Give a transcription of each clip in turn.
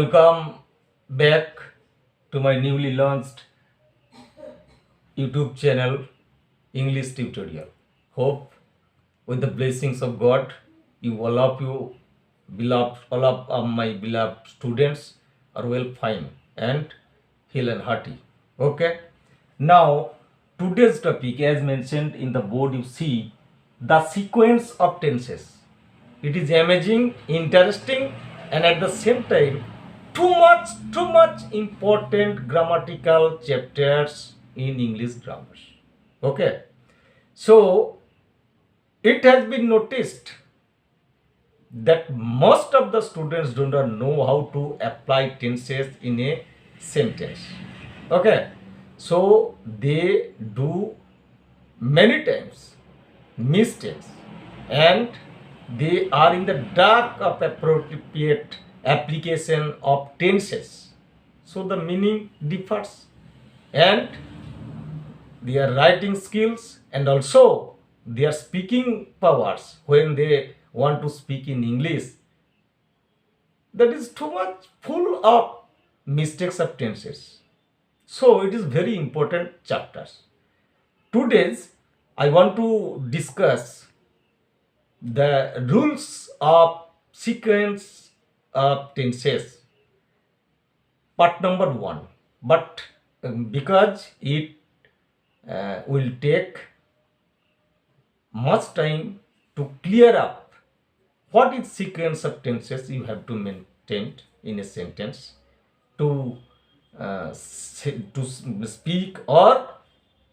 Welcome back to my newly launched YouTube channel, English Tutorial. Hope with the blessings of God, you, beloved, all of my beloved students are well fine and healthy and hearty. Okay. Now, today's topic, as mentioned in the board, you see the sequence of tenses. It is amazing, interesting, and at the same time, too much important grammatical chapters in English grammar. Okay, so it has been noticed that most of the students do not know how to apply tenses in a sentence. Okay, so they do many times mistakes and they are in the dark of appropriate application of tenses. So the meaning differs and their writing skills and also their speaking powers when they want to speak in English, that is too much full of mistakes of tenses. So it is very important chapters. Today's I want to discuss the rules of sequence of tenses, part number 1, but because it will take much time to clear up what is sequence of tenses you have to maintain in a sentence to speak or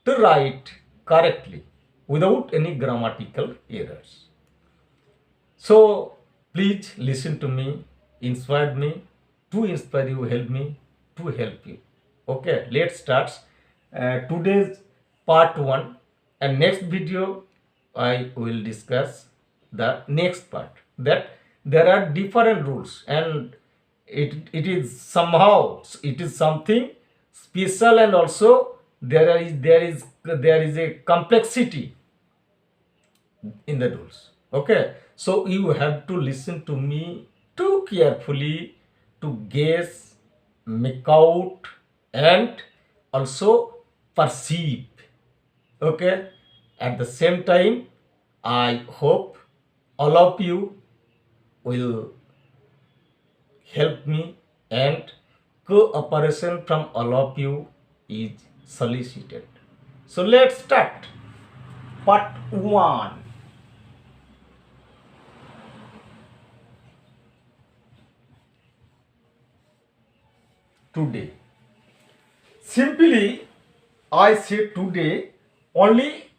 to write correctly without any grammatical errors. So please listen to me, inspire me, to inspire you, help me to help you. Okay, let's start today's part 1, and next video I will discuss the next part, that there are different rules and it is somehow, it is something special, and also there is a complexity in the rules. Okay, so you have to listen to me too carefully to guess, make out, and also perceive. Okay, at the same time, I hope all of you will help me, and cooperation from all of you is solicited. So let's start part 1. Today. Simply, I say today only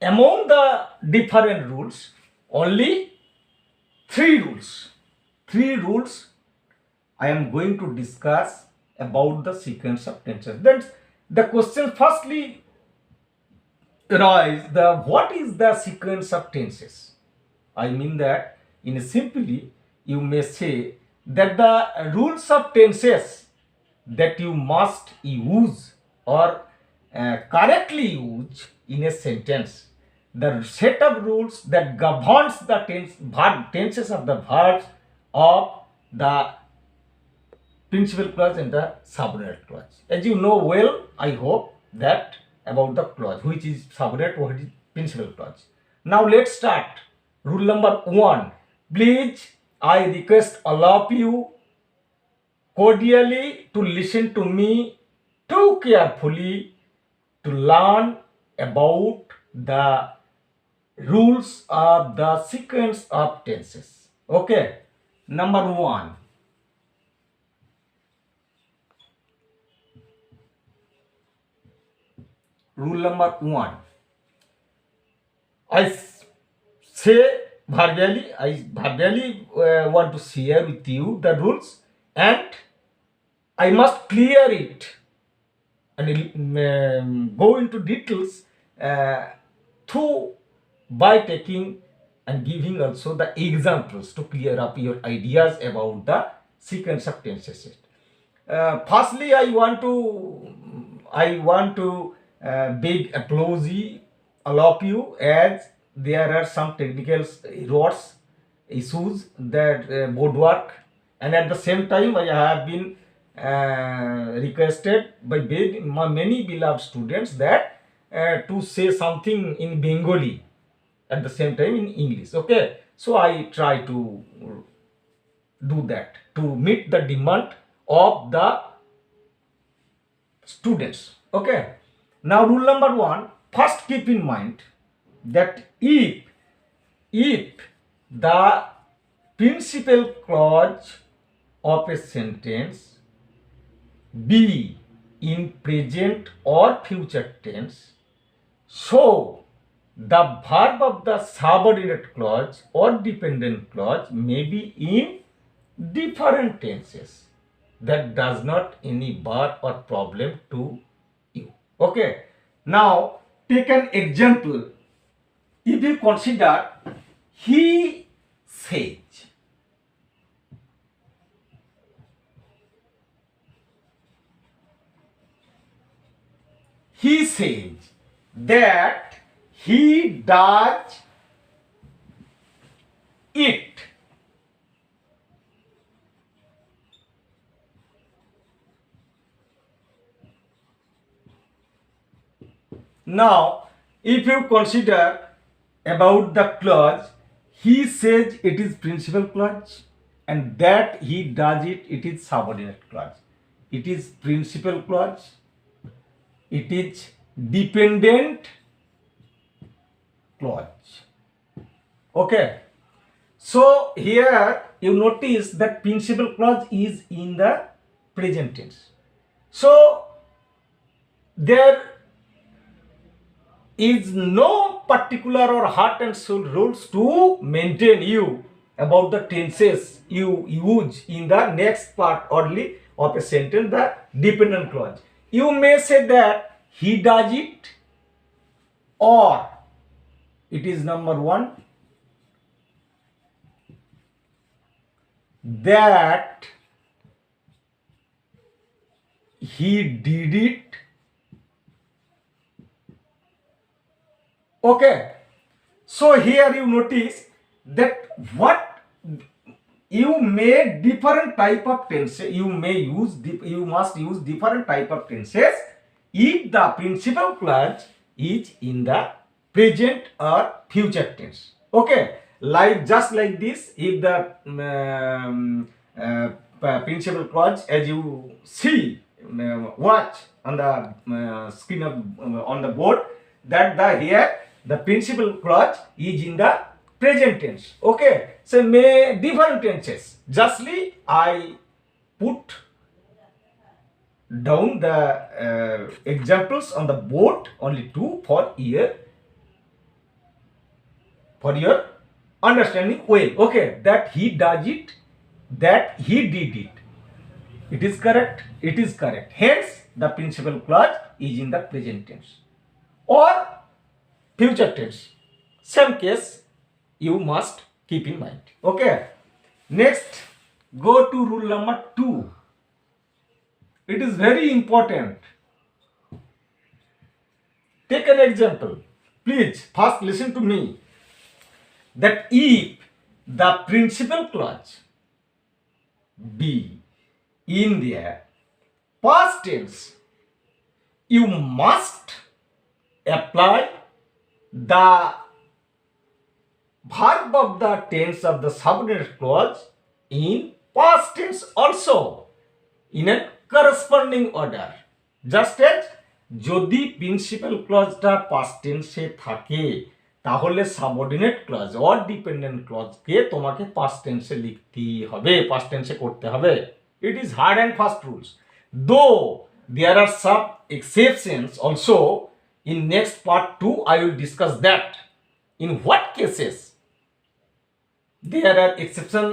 among the different rules, only 3 rules. 3 rules I am going to discuss about the sequence of tenses. Then the question firstly arise, the what is the sequence of tenses? I mean that in simply you may say that the rules of tenses that you must use or correctly use in a sentence, the set of rules that governs the tenses of the verbs of the principal clause and the subordinate clause. As you know well, I hope that about the clause, which is subordinate, what is principal clause. Now let's start. Rule number 1. Please, I request all of you cordially to listen to me too carefully to learn about the rules of the sequence of tenses. Okay. Number 1. Rule number 1. I verbally want to share with you the rules, and I must clear it and go into details through by taking and giving also the examples to clear up your ideas about the sequence of tenses. Firstly, I want to big applause all of you, as there are some technical errors, issues that board work and at the same time I have been requested by many beloved students that to say something in Bengali at the same time in English. Okay, so I try to do that to meet the demand of the students. Okay, now rule number 1, first keep in mind that if the principal clause of a sentence be in present or future tense, so the verb of the subordinate clause or dependent clause may be in different tenses. That does not any bar or problem to you. Okay. Now take an example. If you consider he says, he says that he does it. Now, if you consider about the clause, he says it is principal clause, and that he does it, it is subordinate clause. It is principal clause. It is dependent clause. Okay. So here you notice that principal clause is in the present tense. So there is no particular or heart and soul rules to maintain you about the tenses you use in the next part only of a sentence, the dependent clause. You may say that he does it, or it is number 1, that he did it. Okay, so here you notice that what you may different type of tenses, you must use different type of tenses if the principal clause is in the present or future tense. Okay, like just like this, if the principal clause, as you see, watch on the screen of on the board, that here the principal clause is in the present tense. Okay, so may different tenses. Justly I put down the examples on the board, only 2 for your understanding well. Okay, that he does it, that he did it. It is correct. It is correct. Hence the principal clause is in the present tense or future tense. Same case you must keep in mind. Okay. Next, go to rule number 2. It is very important. Take an example. Please first listen to me. That if the principal clause be in their past tense, you must apply the verb of the tense of the subordinate clause in past tense also in a corresponding order. Just as যদি principal ক্লজটা past টেন্সে থাকে তাহলে subordinate clause or dependent ক্লজকে তোমাকে past টেন্সে লিখতেই হবে, পাস্ট টেন্সে করতে হবে। It is hard and fast rules, though there are some exceptions also. In next part 2 I will discuss that in what cases there are exception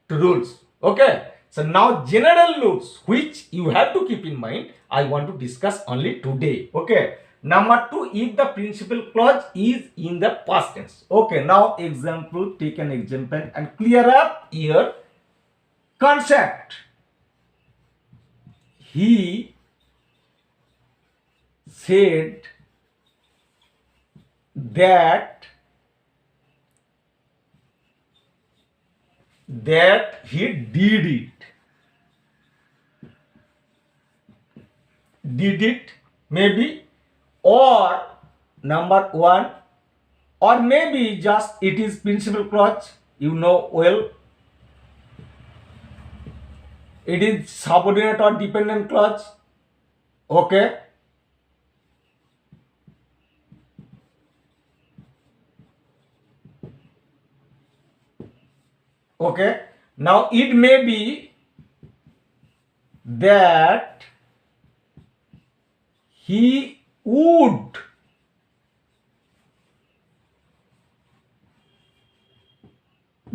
to rules. Okay, so now general rules which you have to keep in mind I want to discuss only today. Okay, number 2, if the principal clause is in the past tense. Okay, now example, take an example and clear up your concept. He said that that he did it. Did it, maybe, or number one, or maybe just it is principal clause, you know well. It is subordinate or dependent clause. Okay. Okay. Now it may be that he would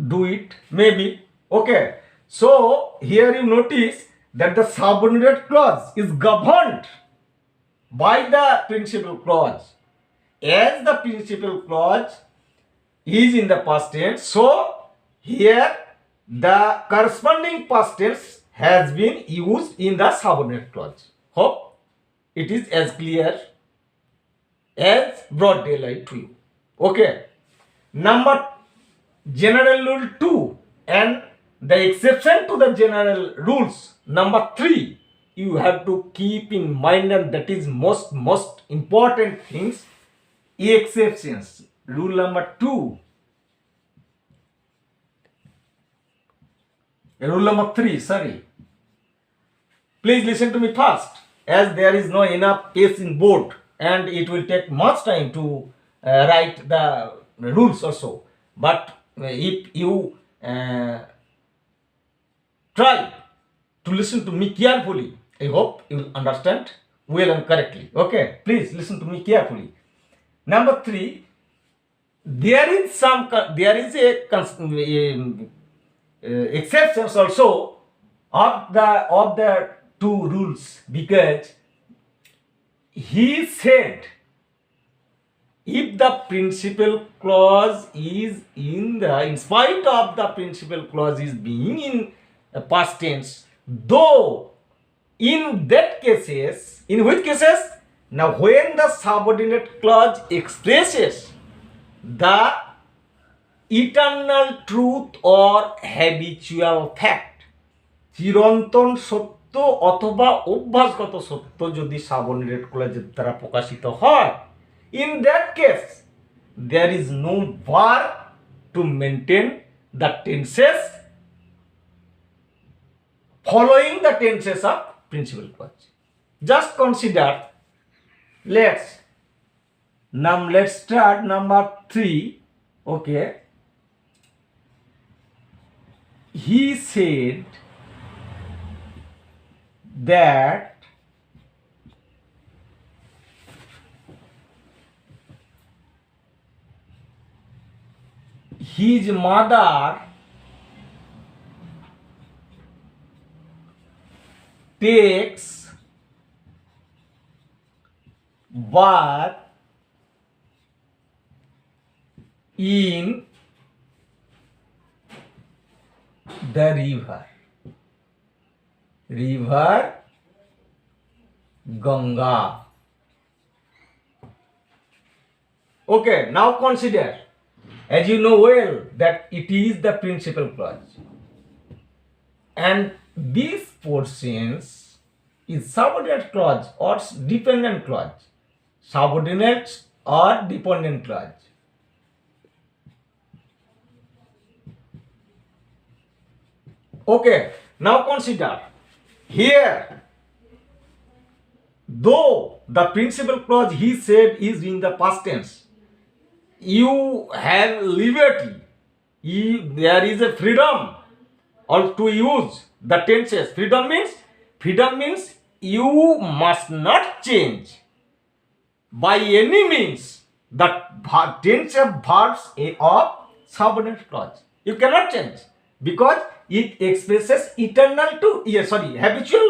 do it, maybe. Okay. So here you notice that the subordinate clause is governed by the principal clause. As the principal clause is in the past tense, so here the corresponding past tense has been used in the subordinate clause. Hope it is as clear as broad daylight to you. Okay. Number general rule 2 and the exception to the general rules. Number 3, you have to keep in mind, and that is most important things, exceptions. Rule number 2. Rule number 3, sorry. Please listen to me first, as there is no enough space in board and it will take much time to write the rules also. But if you try to listen to me carefully, I hope you will understand well and correctly. Okay, please listen to me carefully. Number 3, there is a exceptions also of the two rules, because he said if the principal clause is in spite of the principal clause is being in past tense, though in that cases, in which cases, now when the subordinate clause expresses the eternal truth or habitual fact, চিরন্তন সত্য অথবা অভ্যাসগত সত্য যদি subordinate ক্লজের দ্বারা প্রকাশিত হয়, in that case there is no verb to maintain the tenses following the tenses of principal clause. Just consider, let's start number 3. Okay, he said that his mother takes bath in the river Ganga. Okay, now consider, as you know well, that it is the principal clause, and this portions is subordinate clause or dependent clause. Subordinate or dependent clause. Okay, now consider here, though the principal clause he said is in the past tense, you have liberty, there is a freedom or to use the tenses. Freedom means you must not change by any means the tense of verbs of subordinate clause. You cannot change because it expresses eternal to habitual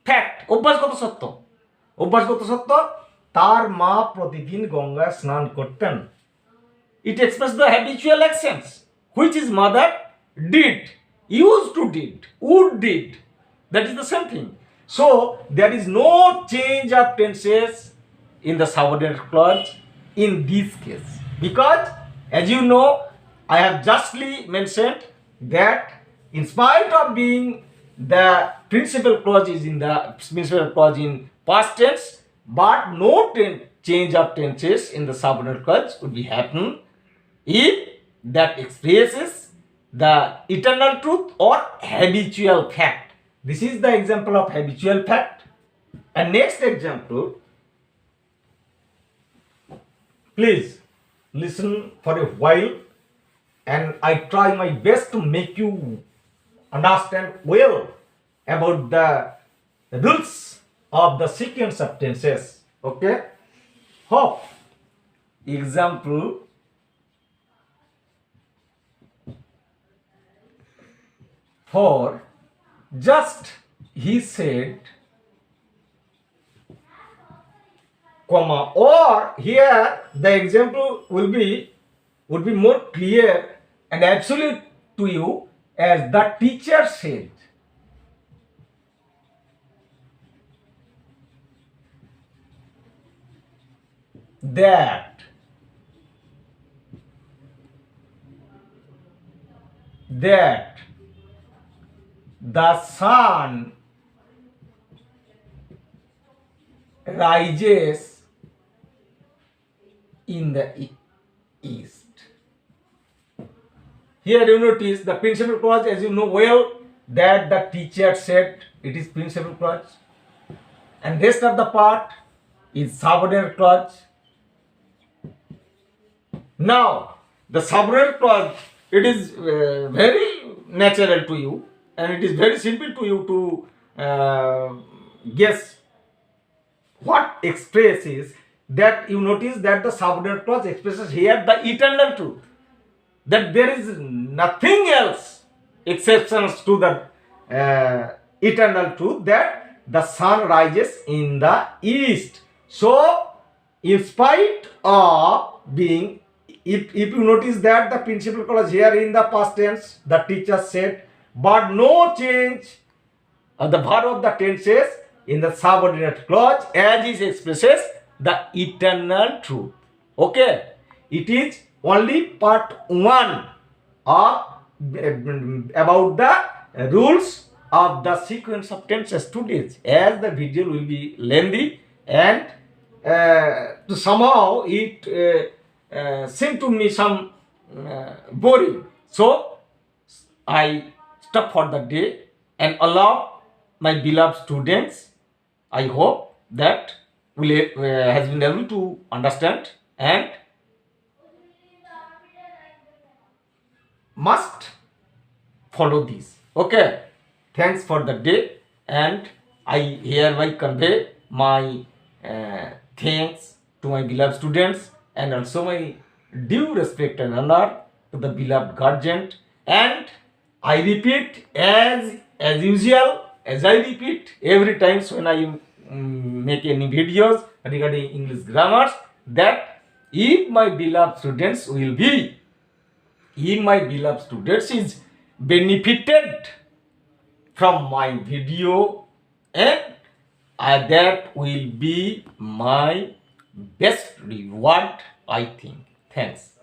fact. অভ্যাসগত সত্য তার মা প্রতিদিন গঙ্গায় স্নান করতেন. It expresses the habitual actions which his mother did, used to did, would did. That is the same thing. So there is no change of tenses in the subordinate clause in this case, because as you know, I have justly mentioned that in spite of being the principal clause is in the principal clause in past tense, but no change of tenses in the subordinate clause would be happen if that expresses the eternal truth or habitual fact. This is the example of habitual fact. And next example, please listen for a while and I try my best to make you understand well about the rules of the sequence of tenses. Okay? Hope. Example. For just he said, comma, or here the example would be more clear and absolute to you as the teacher said. That the sun rises in the east. Here you notice the principal clause, as you know well, that the teacher said, it is principal clause, and rest of the part is subordinate clause. Now the subordinate clause, it is very natural to you and it is very simple to you to guess what expresses that. You notice that the subordinate clause expresses here the eternal truth, that there is nothing else exceptions to the eternal truth, that the sun rises in the east. So in spite of being, if you notice that the principal clause here in the past tense, the teacher said, but no change of the verb of the tenses in the subordinate clause as it expresses the eternal truth. Okay, it is only part 1 of about the rules of the sequence of tenses today, as the video will be lengthy and to somehow it seemed to me some boring. So I stop for the day and allow my beloved students. I hope that will has been able to understand and must follow this. Okay, thanks for the day, and I hereby convey my thanks to my beloved students and also my due respect and honor to the beloved guardian. And I repeat as usual, as I repeat every time when I make any videos regarding English grammars, that if my beloved students is benefited from my video, and that will be my best reward, I think. Thanks.